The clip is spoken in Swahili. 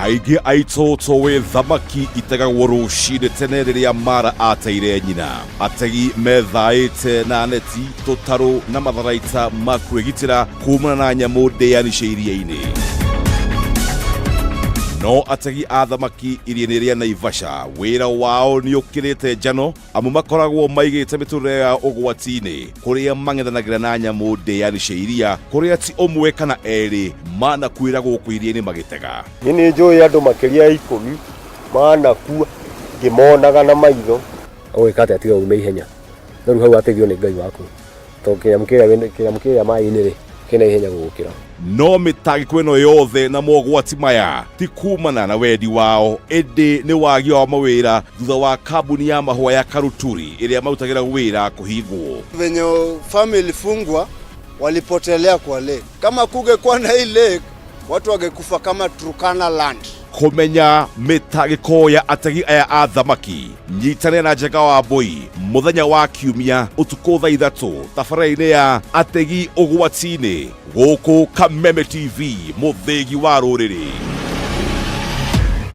Aingi aitoto we thamaki itegagwo rucini tene riria mara ateire nyina. Ategi methaite na neti, tutaru na matharaita ma kwigitira kumana na nyamu ndeani cia iria-ini. No ategi a thamaki iria-ini ria Naivasha wira wao ni ukirite njano, amu makoragwo maigite miturire ya ugwati-ini kuria mang'ethanagira na nyamu ndeani cia iria, kuria ti umwe kana eri manakuira guku iria-ini magitega. Ni njui andu makiria 10 manakua ngimonaga na maitho. Ogikate atiga ume ihenya. Riu hau ategio ni Ngai waku. To kiamukira mai-ini ri kina ihenya gukira. No mitagiko ino yothe na mogwati maya ti kumana na wendi wao, indi ni wagi wa mawira thutha wa kambuni ya mahua ya Karuturi iria marutagira wira kuhingwo. Venye family fungwa walipotelea kwa lake. Kama kungekuwa na hii lake, watu wangekufa kama Turkana land. Kumenya mitagiko ya ategi aya a thamaki, nyitane na Njenga wa Mbui muthenya wa Kiumia utuku thaa 3 tafara-ini ya Ategi Ugwati-ini guku Kameme TV, muthegi wa ruriri.